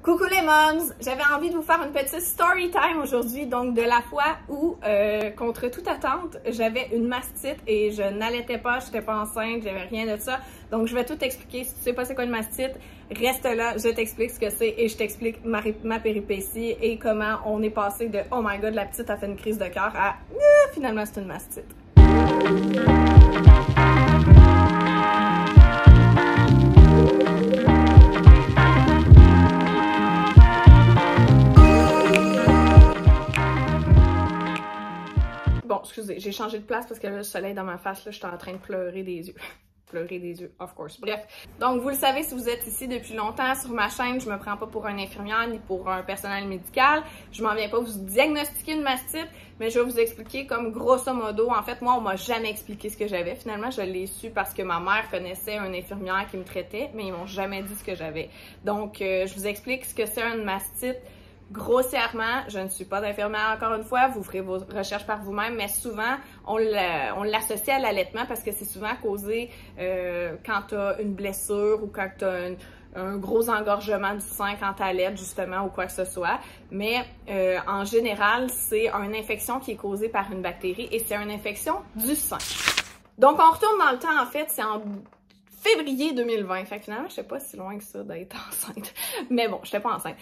Coucou les moms! J'avais envie de vous faire une petite story time aujourd'hui, donc de la fois où, contre toute attente, j'avais une mastite et je n'allaitais pas, je n'étais pas enceinte, j'avais rien de ça. Donc je vais tout t'expliquer. Si tu sais pas c'est quoi une mastite, reste là, je t'explique ce que c'est et je t'explique ma péripétie et comment on est passé de « Oh my god, la petite a fait une crise de cœur » à « Finalement c'est une mastite ». Bon, excusez, j'ai changé de place parce que là, le soleil dans ma face, là, j'étais en train de pleurer des yeux. Pleurer des yeux, of course. Bref, donc vous le savez, si vous êtes ici depuis longtemps sur ma chaîne, je me prends pas pour une infirmière ni pour un personnel médical. Je m'en viens pas vous diagnostiquer une mastite, mais je vais vous expliquer comme grosso modo. En fait, moi, on m'a jamais expliqué ce que j'avais. Finalement, je l'ai su parce que ma mère connaissait une infirmière qui me traitait, mais ils m'ont jamais dit ce que j'avais. Donc, je vous explique ce que c'est une mastite. Grossièrement, je ne suis pas infirmière encore une fois, vous ferez vos recherches par vous-même, mais souvent, on l'associe à l'allaitement parce que c'est souvent causé quand tu as une blessure ou quand tu as un gros engorgement du sein quand tu allaites justement ou quoi que ce soit. Mais en général, c'est une infection qui est causée par une bactérie et c'est une infection du sein. Donc, on retourne dans le temps, en fait, c'est en février 2020. Fait que finalement, je sais pas si loin que ça d'être enceinte. Mais bon, je n'étais pas enceinte.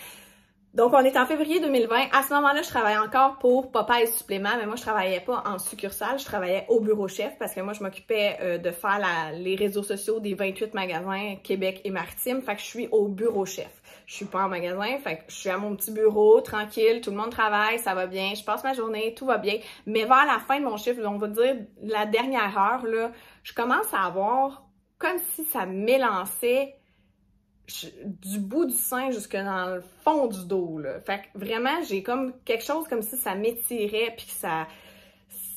Donc, on est en février 2020. À ce moment-là, je travaillais encore pour Popeyes Supplément, mais moi, je travaillais pas en succursale, je travaillais au bureau chef parce que moi, je m'occupais de faire les réseaux sociaux des 28 magasins Québec et Maritime. Fait que je suis au bureau chef. Je suis pas en magasin, fait que je suis à mon petit bureau, tranquille, tout le monde travaille, ça va bien, je passe ma journée, tout va bien. Mais vers la fin de mon chiffre, on va dire la dernière heure, là, je commence à avoir comme si ça m'élançait du bout du sein jusque dans le fond du dos, là. Fait que vraiment, j'ai comme quelque chose comme si ça m'étirait puis que ça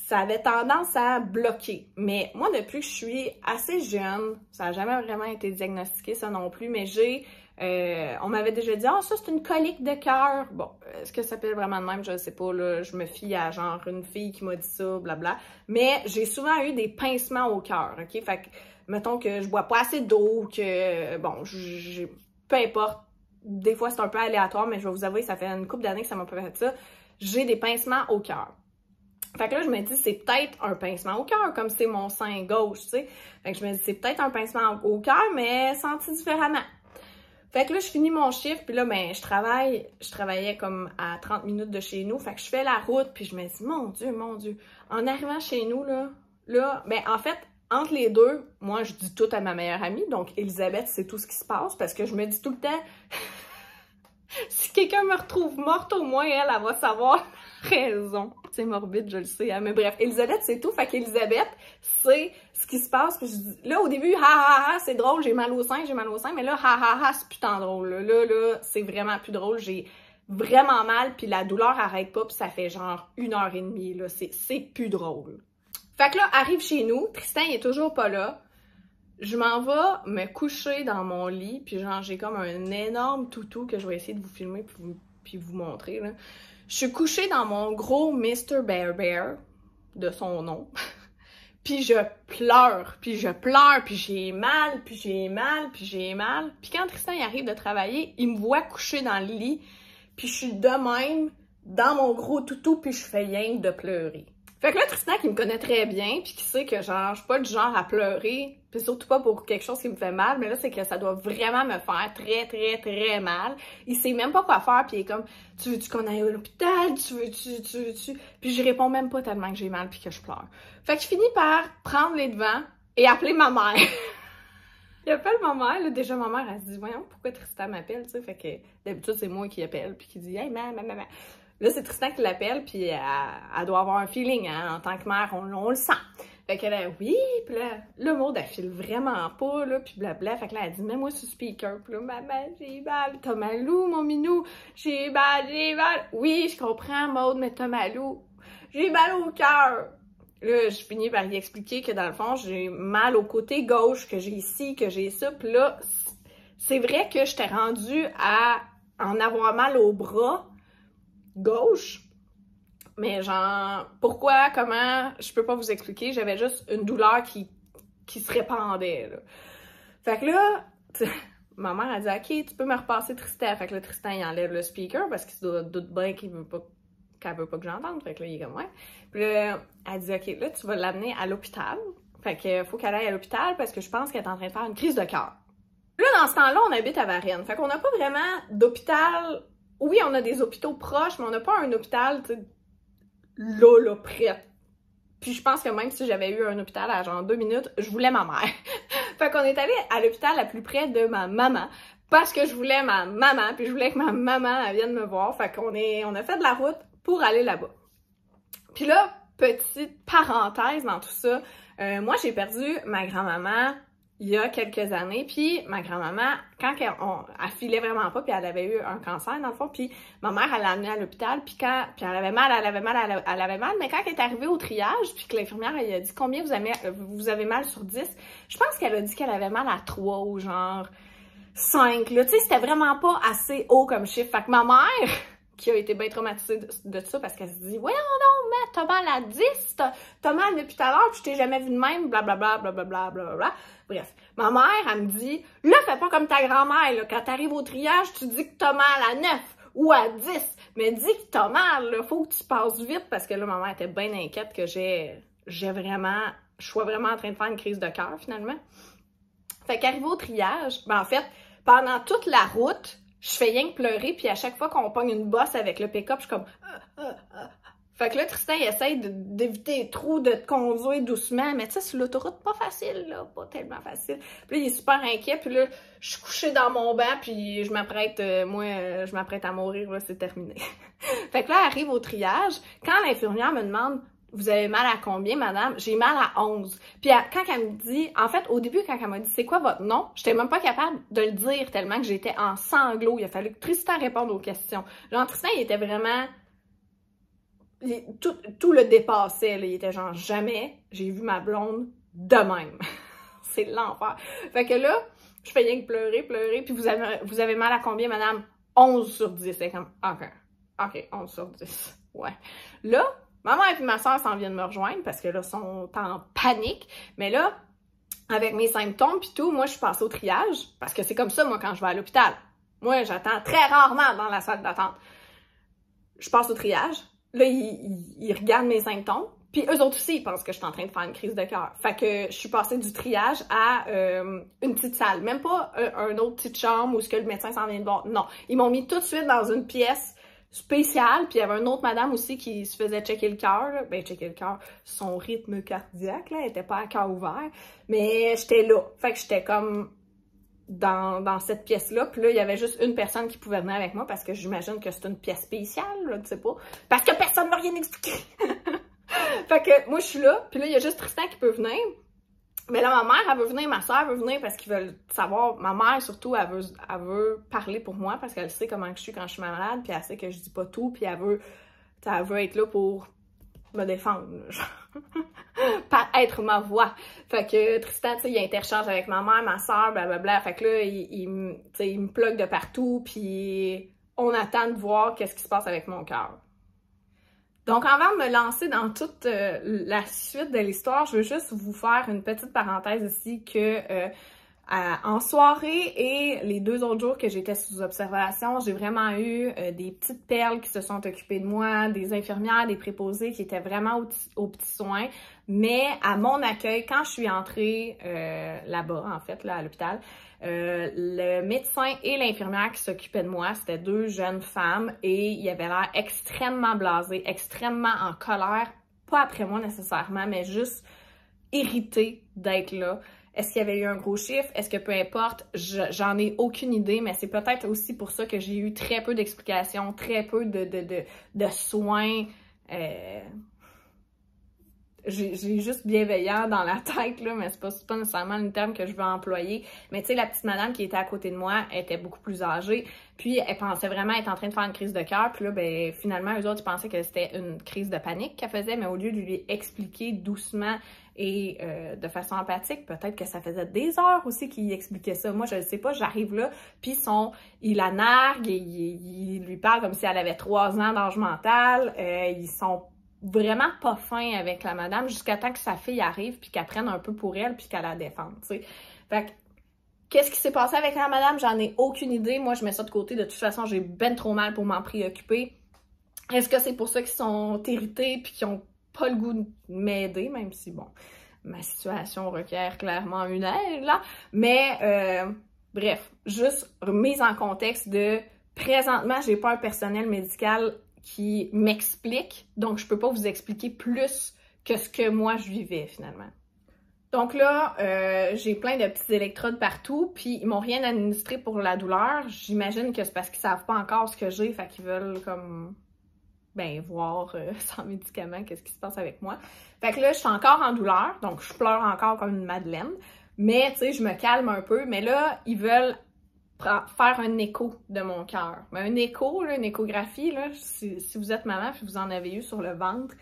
avait tendance à bloquer. Mais moi, depuis que je suis assez jeune, ça n'a jamais vraiment été diagnostiqué, ça non plus, mais on m'avait déjà dit « Ah, ça, c'est une colique de cœur. » Bon, est-ce que ça s'appelle vraiment de même? Je ne sais pas, là. Je me fie à genre une fille qui m'a dit ça, blabla. Mais j'ai souvent eu des pincements au cœur, OK? Fait que mettons que je bois pas assez d'eau, que, bon, peu importe, des fois c'est un peu aléatoire, mais je vais vous avouer, ça fait une couple d'années que ça m'a pas fait ça, j'ai des pincements au cœur. Fait que là, je me dis, c'est peut-être un pincement au cœur, comme c'est mon sein gauche, tu sais. Fait que je me dis, c'est peut-être un pincement au cœur, mais senti différemment. Fait que là, je finis mon chiffre, puis là, ben, je travaillais comme à 30 minutes de chez nous, fait que je fais la route, puis je me dis, mon Dieu, en arrivant chez nous, là, ben, en fait, entre les deux, moi, je dis tout à ma meilleure amie, donc Elisabeth, c'est tout ce qui se passe, parce que je me dis tout le temps, si quelqu'un me retrouve morte, au moins, elle va savoir raison. C'est morbide, je le sais, hein, mais bref, Elisabeth, c'est tout, fait qu'Elisabeth, c'est ce qui se passe, puis je dis, là, au début, c'est drôle, j'ai mal au sein, mais là, c'est putain drôle, là, c'est vraiment plus drôle, j'ai vraiment mal, puis la douleur arrête pas, puis ça fait genre 1h30, là, c'est plus drôle. Fait que là, arrive chez nous, Tristan, il est toujours pas là. Je m'en vais me coucher dans mon lit, puis genre, j'ai comme un énorme toutou que je vais essayer de vous filmer puis vous montrer, là. Je suis couchée dans mon gros Mr. Bear Bear, de son nom, puis je pleure, puis j'ai mal. Puis quand Tristan il arrive de travailler, il me voit coucher dans le lit, puis je suis de même, dans mon gros toutou, puis je fais rien que de pleurer. Fait que là, Tristan, qui me connaît très bien, puis qui sait que genre, je suis pas du genre à pleurer, puis surtout pas pour quelque chose qui me fait mal, mais là, c'est que ça doit vraiment me faire très mal. Il sait même pas quoi faire, puis il est comme, tu veux-tu qu'on aille à l'hôpital? Tu veux-tu? Puis je réponds même pas tellement que j'ai mal puis que je pleure. Fait que je finis par prendre les devants et appeler ma mère. Il appelle ma mère, là, déjà ma mère, elle se dit, voyons, pourquoi Tristan m'appelle, tu sais, fait que d'habitude, c'est moi qui appelle, puis qui dit, hey, maman. Là, c'est Tristan qui l'appelle, puis elle doit avoir un feeling, hein, en tant que mère, on le sent. Fait qu'elle a oui, puis là, le mot, elle file vraiment pas, là, puis blabla. Fait que là, elle dit, mets-moi sur speaker, puis là, maman, j'ai mal, t'as malou, mon minou, j'ai mal. Oui, je comprends, Maude, mais t'as malou, j'ai mal au cœur. Là, je finis par lui expliquer que dans le fond, j'ai mal au côté gauche, que j'ai ici, que j'ai ça, puis là, c'est vrai que j'étais rendue à en avoir mal au bras gauche, mais genre, pourquoi, comment, je peux pas vous expliquer, j'avais juste une douleur qui se répandait, là. Fait que là, ma mère a dit « Ok, tu peux me repasser Tristan. » Fait que là, Tristan, il enlève le speaker parce qu'il se doute bien qu'elle veut pas que j'entende. Fait que là, il est comme « Ouais. » Puis là, elle dit « Ok, là, tu vas l'amener à l'hôpital. Fait que faut qu'elle aille à l'hôpital parce que je pense qu'elle est en train de faire une crise de cœur. » Là, dans ce temps-là, on habite à Varennes. Fait qu'on n'a pas vraiment d'hôpital. Oui, on a des hôpitaux proches, mais on n'a pas un hôpital, tu sais, là, près. Puis je pense que même si j'avais eu un hôpital à genre 2 minutes, je voulais ma mère. Fait qu'on est allé à l'hôpital la plus près de ma maman. Parce que je voulais ma maman, puis je voulais que ma maman elle vienne me voir. Fait qu'on a fait de la route pour aller là-bas. Puis là, petite parenthèse dans tout ça, moi j'ai perdu ma grand-maman il y a quelques années, puis ma grand-maman, quand elle filait vraiment pas, puis elle avait eu un cancer dans le fond, puis ma mère, elle l'a amenée à l'hôpital, puis elle avait mal, mais quand elle est arrivée au triage, puis que l'infirmière, elle a dit combien vous avez mal sur 10, je pense qu'elle a dit qu'elle avait mal à 3 ou genre 5, là, tu sais, c'était vraiment pas assez haut comme chiffre, fait que ma mère, qui a été bien traumatisée de ça parce qu'elle se dit « Voyons donc, mais t'as mal à 10, t'as mal depuis tout à l'heure, puis je t'ai jamais vu de même, blablabla, blablabla, blablabla. » Bref, ma mère, elle me dit « Là, fais pas comme ta grand-mère, là, quand t'arrives au triage, tu dis que t'as mal à 9 ou à 10, mais dis que t'as mal, là, faut que tu passes vite. » Parce que là, ma mère était bien inquiète que je sois vraiment en train de faire une crise de cœur, finalement. Fait qu'arrivé au triage, ben en fait, pendant toute la route, je fais rien que pleurer, puis à chaque fois qu'on pogne une bosse avec le pick-up, je suis comme Fait que là, Tristan, il essaye d'éviter les trous, de te conduire doucement, mais tu sais, sur l'autoroute, pas facile, là, pas tellement facile. Puis là, il est super inquiet, puis là, je suis couchée dans mon banc, puis je m'apprête à mourir, là, c'est terminé. Fait que là, elle arrive au triage, quand l'infirmière me demande « Vous avez mal à combien, madame? » J'ai mal à 11. Puis quand elle me dit, en fait, au début, quand elle m'a dit « C'est quoi votre nom? » J'étais même pas capable de le dire tellement que j'étais en sanglots. Il a fallu que Tristan réponde aux questions. Genre, Tristan, il était vraiment... Tout le dépassait, là. Il était genre « Jamais j'ai vu ma blonde de même. » C'est l'enfer. Fait que là, je fais rien que pleurer. Puis vous avez mal à combien, madame? 11 sur 10. C'est comme, OK, 11 sur 10. Ouais. Là, ma mère et ma soeur s'en viennent me rejoindre parce que là, sont en panique. Mais là, avec mes symptômes pis tout, moi, je suis passée au triage parce que c'est comme ça, moi, quand je vais à l'hôpital. Moi, j'attends très rarement dans la salle d'attente. Je passe au triage. Là, ils regardent mes symptômes. Puis eux autres aussi, ils pensent que je suis en train de faire une crise de cœur. Fait que je suis passée du triage à une petite salle. Même pas une autre petite chambre où ce que le médecin s'en vient de voir. Non, ils m'ont mis tout de suite dans une pièce spéciale, puis il y avait une autre madame aussi qui se faisait checker le cœur, ben checker le cœur, son rythme cardiaque, là, elle était pas à cœur ouvert, mais j'étais là, fait que j'étais comme dans cette pièce-là, puis là, il y avait juste une personne qui pouvait venir avec moi, parce que j'imagine que c'est une pièce spéciale, là, tu sais pas, parce que personne m'a rien expliqué! Fait que moi, je suis là, puis là, il y a juste Tristan qui peut venir. Mais là, ma mère, elle veut venir, ma soeur veut venir parce qu'ils veulent savoir. Ma mère, surtout, elle veut parler pour moi parce qu'elle sait comment je suis quand je suis malade, puis elle sait que je dis pas tout, puis elle veut être là pour me défendre, pas être ma voix. Fait que Tristan, tu sais, il interchange avec ma mère, ma soeur, blablabla. Fait que là, il me plug de partout, puis on attend de voir qu'est-ce qui se passe avec mon cœur. Donc, avant de me lancer dans toute la suite de l'histoire, je veux juste vous faire une petite parenthèse ici que en soirée et les 2 autres jours que j'étais sous observation, j'ai vraiment eu des petites perles qui se sont occupées de moi, des infirmières, des préposés qui étaient vraiment aux petits soins. Mais à mon accueil, quand je suis entrée là-bas, en fait, là, à l'hôpital, le médecin et l'infirmière qui s'occupaient de moi, c'était 2 jeunes femmes et ils avaient l'air extrêmement blasés, extrêmement en colère, pas après moi nécessairement, mais juste irrités d'être là. Est-ce qu'il y avait eu un gros chiffre? Est-ce que peu importe? J'en ai aucune idée, mais c'est peut-être aussi pour ça que j'ai eu très peu d'explications, très peu de soins. J'ai juste bienveillant dans la tête, là, mais c'est pas nécessairement le terme que je veux employer. Mais tu sais, la petite madame qui était à côté de moi était beaucoup plus âgée, puis elle pensait vraiment être en train de faire une crise de cœur, puis là, ben finalement, eux autres, ils pensaient que c'était une crise de panique qu'elle faisait, mais au lieu de lui expliquer doucement et de façon empathique, peut-être que ça faisait des heures aussi qu'il expliquait ça. Moi, je ne sais pas, j'arrive là, puis il la nargue, il lui parle comme si elle avait 3 ans d'âge mental, ils sont vraiment pas fin avec la madame jusqu'à temps que sa fille arrive puis qu'elle prenne un peu pour elle puis qu'elle la défende, tu sais. Fait que Qu'est-ce qui s'est passé avec la madame? J'en ai aucune idée. Moi, je mets ça de côté. De toute façon, j'ai ben trop mal pour m'en préoccuper. Est-ce que c'est pour ça qu'ils sont irrités puis qu'ils ont pas le goût de m'aider, même si, bon, ma situation requiert clairement une aide, là. Mais, bref, juste remise en contexte de présentement, j'ai pas un personnel médical qui m'explique, donc je peux pas vous expliquer plus que ce que moi je vivais finalement. Donc là, j'ai plein de petits électrodes partout, puis ils m'ont rien administré pour la douleur. J'imagine que c'est parce qu'ils savent pas encore ce que j'ai, fait qu'ils veulent comme, ben, voir sans médicaments qu'est-ce qui se passe avec moi. Fait que là, je suis encore en douleur, donc je pleure encore comme une madeleine. Mais, tu sais, je me calme un peu. Mais là, ils veulent faire un écho de mon cœur. Mais un écho, là, une échographie, là, si vous êtes maman et vous en avez eu sur le ventre,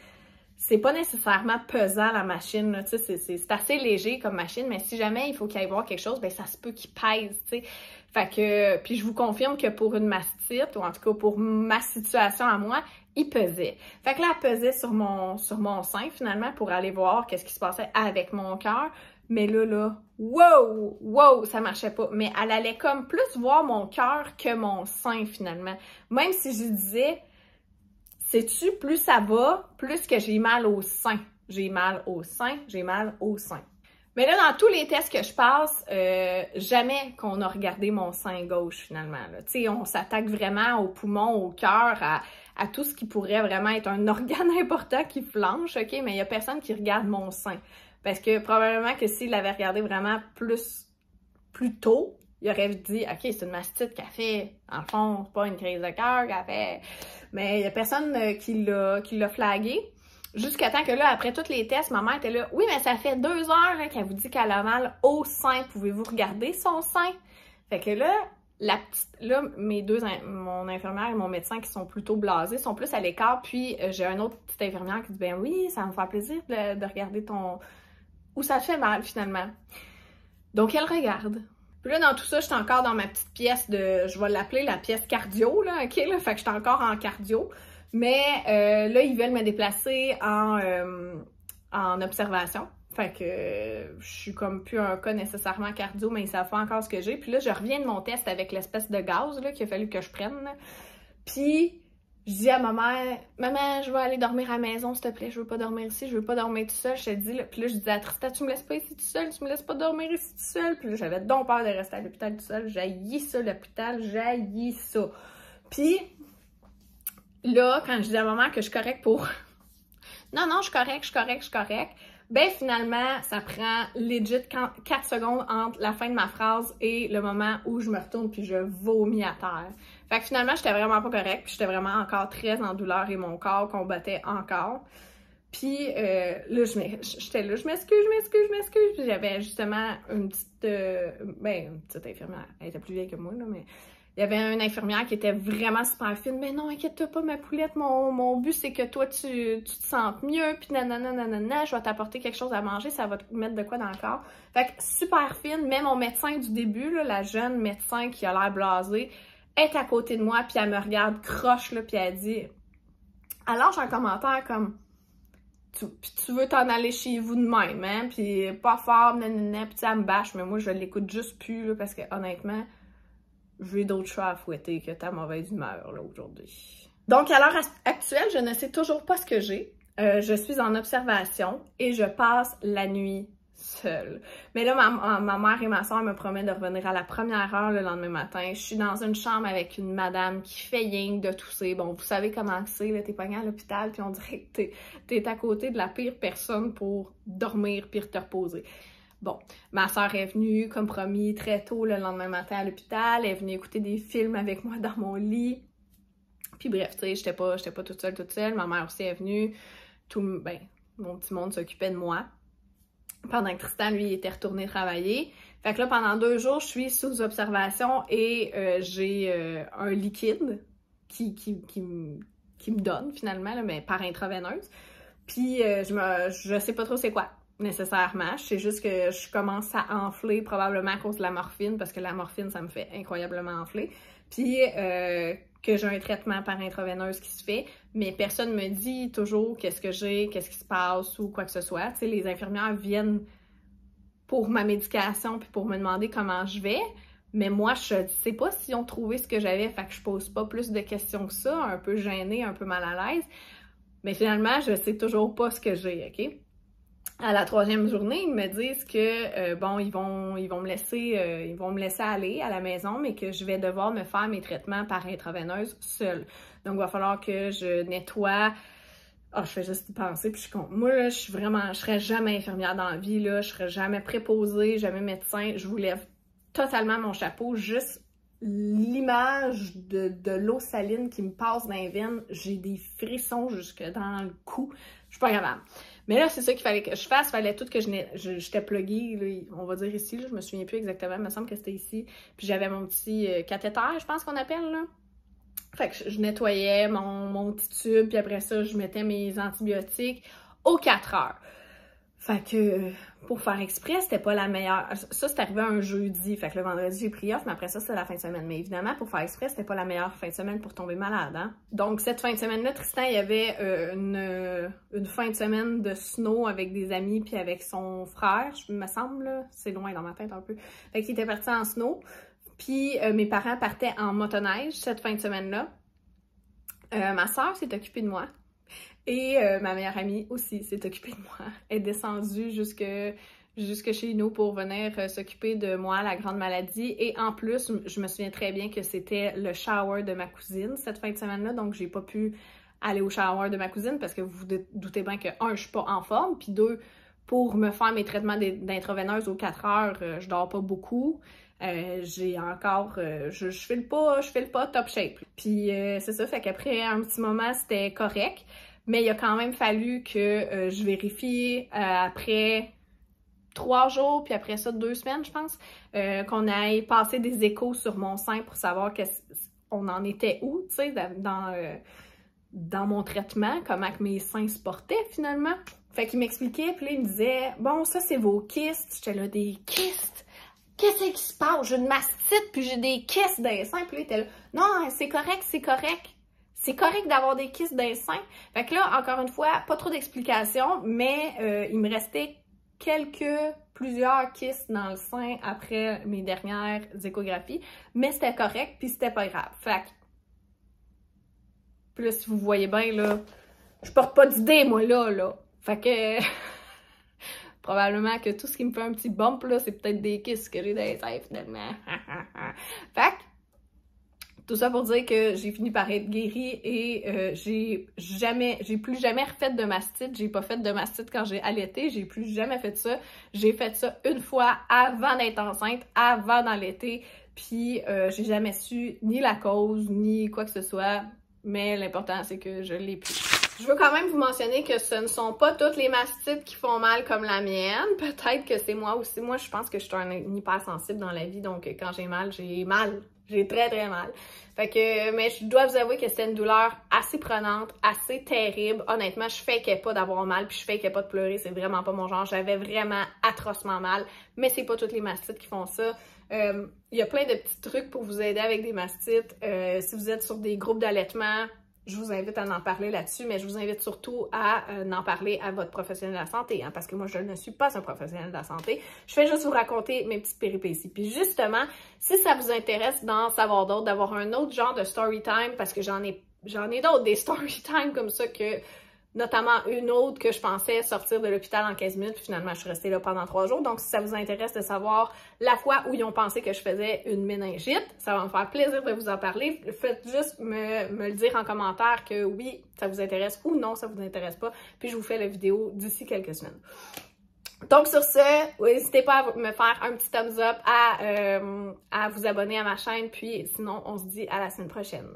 c'est pas nécessairement pesant la machine, là, tu sais, c'est assez léger comme machine, mais si jamais il faut qu'il aille voir quelque chose, ben ça se peut qu'il pèse, tu sais. Fait que, puis je vous confirme que pour une mastite, ou en tout cas pour ma situation à moi, il pesait. Fait que là, elle pesait sur mon sein, finalement, pour aller voir qu'est-ce qui se passait avec mon cœur. Mais là, wow, ça marchait pas. Mais elle allait comme plus voir mon cœur que mon sein, finalement. Même si je disais, sais-tu, plus ça va, plus que j'ai mal au sein. J'ai mal au sein, j'ai mal au sein. Mais là, dans tous les tests que je passe, jamais qu'on a regardé mon sein gauche, finalement. Tu sais, on s'attaque vraiment au poumon, au cœur, à tout ce qui pourrait vraiment être un organe important qui flanche, OK? Mais il n'y a personne qui regarde mon sein. Parce que probablement que s'il l'avait regardé vraiment plus tôt, il aurait dit « OK, c'est une mastite qu'elle fait. En fond, c'est pas une crise de cœur qu'elle fait. » Mais il n'y a personne qui l'a flagué. Jusqu'à temps que là, après tous les tests, ma mère était là « Oui, mais ça fait 2 heures qu'elle vous dit qu'elle a mal au sein. Pouvez-vous regarder son sein? » Fait que là, mon infirmière et mon médecin qui sont plutôt blasés, sont plus à l'écart. Puis j'ai un autre petite infirmière qui dit « Ben oui, ça va me faire plaisir de regarder ton... où ça te fait mal finalement. » Donc elle regarde. Puis là, dans tout ça, j'étais encore dans ma petite pièce de... Je vais l'appeler la pièce cardio, là, OK? Là, fait que j'étais encore en cardio. Mais là, ils veulent me déplacer en observation. Fait que je suis comme plus un cas nécessairement cardio, mais ils savent pas encore ce que j'ai. Puis là, je reviens de mon test avec l'espèce de gaz là, qu'il a fallu que je prenne. Là. Puis je dis à ma mère, « Maman, je vais aller dormir à la maison, s'il te plaît. Je veux pas dormir ici, je veux pas dormir tout seul. » Je te dis, là. Puis là, je dis à Tristan, « Tu me laisses pas ici tout seul, tu me laisses pas dormir ici tout seul. » Puis là, j'avais donc peur de rester à l'hôpital tout seul. J'haïs ça, l'hôpital, j'haïs ça. Puis là, quand je dis à maman que je suis correcte pour... Non, je suis correcte. Ben finalement, ça prend legit 4 secondes entre la fin de ma phrase et le moment où je me retourne puis je vomis à terre. Fait que finalement, j'étais vraiment pas correcte, puis j'étais vraiment encore très en douleur et mon corps combattait encore. Puis là, j'étais là, je m'excuse. Puis j'avais justement une petite infirmière. Elle était plus vieille que moi, là, mais... Il y avait une infirmière qui était vraiment super fine. « Mais non, inquiète-toi pas, ma poulette, mon but, c'est que toi, tu te sentes mieux, puis nanana, je vais t'apporter quelque chose à manger, ça va te mettre de quoi dans le corps. » Fait que super fine, mais mon médecin du début, là, la jeune médecin qui a l'air blasée, est à côté de moi, puis elle me regarde croche, là, puis elle dit... Elle lâche un commentaire comme... Tu veux t'en aller chez vous de même, hein, puis pas fort, nanana, puis elle me bâche, mais moi, je l'écoute juste plus, là, parce que honnêtement... J'ai d'autres chats à fouetter que ta mauvaise humeur, là, aujourd'hui. Donc, à l'heure actuelle, je ne sais toujours pas ce que j'ai. Je suis en observation et je passe la nuit seule. Mais là, ma mère et ma soeur me promettent de revenir à la première heure le lendemain matin. Je suis dans une chambre avec une madame qui fait rien de tousser. Bon, vous savez comment c'est, là, t'es pogné à l'hôpital puis on dirait que t'es à côté de la pire personne pour dormir puis te reposer. Bon, ma soeur est venue, comme promis, très tôt le lendemain matin à l'hôpital. Elle est venue écouter des films avec moi dans mon lit. Puis bref, tu sais, j'étais pas toute seule. Ma mère aussi est venue. Mon petit monde s'occupait de moi. Pendant que Tristan, lui, était retourné travailler. Fait que là, pendant 2 jours, je suis sous observation et j'ai un liquide qui me donne, finalement, là, mais par intraveineuse. Puis je sais pas trop c'est quoi. Nécessairement. Je sais juste que je commence à enfler, probablement à cause de la morphine, parce que la morphine, ça me fait incroyablement enfler. Puis que j'ai un traitement par intraveineuse qui se fait, mais personne me dit toujours qu'est-ce que j'ai, qu'est-ce qui se passe ou quoi que ce soit. Tu sais, les infirmières viennent pour ma médication puis pour me demander comment je vais. Mais moi, je sais pas s'ils ont trouvé ce que j'avais, fait que je pose pas plus de questions que ça, un peu gênée, un peu mal à l'aise. Mais finalement, je sais toujours pas ce que j'ai, OK? À la 3e journée, ils me disent que, bon, ils vont me laisser aller à la maison, mais que je vais devoir me faire mes traitements par intraveineuse seule. Donc, il va falloir que je nettoie. Ah, je fais juste y penser, puis je compte. Moi, là, je serais jamais infirmière dans la vie, là. Je serais jamais préposée, jamais médecin. Je vous lève totalement mon chapeau. Juste l'image de l'eau saline qui me passe dans les veines, j'ai des frissons jusque dans le cou. Je suis pas capable. Mais là, c'est ça qu'il fallait que je fasse. Il fallait tout que j'étais pluguée, là, on va dire ici, là, je me souviens plus exactement, il me semble que c'était ici. Puis j'avais mon petit cathéter, je pense qu'on appelle, là. Fait que je nettoyais mon petit tube, puis après ça, je mettais mes antibiotiques aux 4 heures. Fait que, pour faire exprès, c'était pas la meilleure. Ça, c'est arrivé un jeudi. Fait que le vendredi, j'ai pris off, mais après ça, c'est la fin de semaine. Mais évidemment, pour faire exprès, c'était pas la meilleure fin de semaine pour tomber malade, hein. Donc, cette fin de semaine-là, Tristan, il y avait une fin de semaine de snow avec des amis puis avec son frère, je me semble, là. C'est loin dans ma tête un peu. Fait qu'il était parti en snow. Puis, mes parents partaient en motoneige cette fin de semaine-là. Ma soeur s'est occupée de moi. Et ma meilleure amie aussi s'est occupée de moi. Elle est descendue jusque chez nous pour venir s'occuper de moi, la grande maladie. Et en plus, je me souviens très bien que c'était le shower de ma cousine cette fin de semaine-là. Donc, j'ai pas pu aller au shower de ma cousine parce que vous vous doutez bien que, 1, je suis pas en forme. Puis 2, pour me faire mes traitements d'intraveineuse aux 4 heures, je dors pas beaucoup. J'ai encore, je file pas top shape. Puis c'est ça, fait qu'après un petit moment, c'était correct. Mais il a quand même fallu que je vérifie après 3 jours, puis après ça 2 semaines, je pense, qu'on aille passer des échos sur mon sein pour savoir on en était où, tu sais, dans mon traitement, comment que mes seins se portaient finalement. Fait qu'il m'expliquait, puis là, il me disait « Bon, ça, c'est vos kystes. » J'étais là, des kystes? Qu'est-ce qui se passe? J'ai une mastite, puis j'ai des kystes dans les seins. Puis là, il était là « Non, c'est correct, c'est correct. C'est correct d'avoir des kystes dans les seins. » Fait que là, encore une fois, pas trop d'explications, mais il me restait plusieurs kystes dans le sein après mes dernières échographies. Mais c'était correct, puis c'était pas grave. Fait que... Puis là, si vous voyez bien, là, je porte pas d'idée, moi, là. Fait que... Probablement que tout ce qui me fait un petit bump, là, c'est peut-être des kystes que j'ai dans les seins, finalement. Fait que... Tout ça pour dire que j'ai fini par être guérie et j'ai plus jamais refait de mastite. J'ai pas fait de mastite quand j'ai allaité. J'ai plus jamais fait ça. J'ai fait ça une fois avant d'être enceinte, avant d'allaiter. Puis j'ai jamais su ni la cause, ni quoi que ce soit. Mais l'important, c'est que je l'ai plus. Je veux quand même vous mentionner que ce ne sont pas toutes les mastites qui font mal comme la mienne. Peut-être que c'est moi aussi. Moi, je pense que je suis un hypersensible dans la vie. Donc, quand j'ai mal, j'ai mal. J'ai très, très mal. Fait que, mais je dois vous avouer que c'était une douleur assez prenante, assez terrible. Honnêtement, je fakais pas d'avoir mal, puis je fakais pas de pleurer. C'est vraiment pas mon genre. J'avais vraiment atrocement mal. Mais c'est pas toutes les mastites qui font ça. Il y a plein de petits trucs pour vous aider avec des mastites. Si vous êtes sur des groupes d'allaitement, je vous invite à en parler là-dessus, mais je vous invite surtout à en parler à votre professionnel de la santé, hein, parce que moi, je ne suis pas un professionnel de la santé. Je fais juste vous raconter mes petites péripéties. Puis justement, si ça vous intéresse d'en savoir d'autres, d'avoir un autre genre de story time, parce que j'en ai d'autres, des story time comme ça, que notamment une autre que je pensais sortir de l'hôpital en 15 minutes, puis finalement, je suis restée là pendant 3 jours. Donc, si ça vous intéresse de savoir la fois où ils ont pensé que je faisais une méningite, ça va me faire plaisir de vous en parler. Faites juste me le dire en commentaire que oui, ça vous intéresse ou non, ça vous intéresse pas, puis je vous fais la vidéo d'ici quelques semaines. Donc, sur ce, n'hésitez pas à me faire un petit thumbs up, à vous abonner à ma chaîne, puis sinon, on se dit à la semaine prochaine.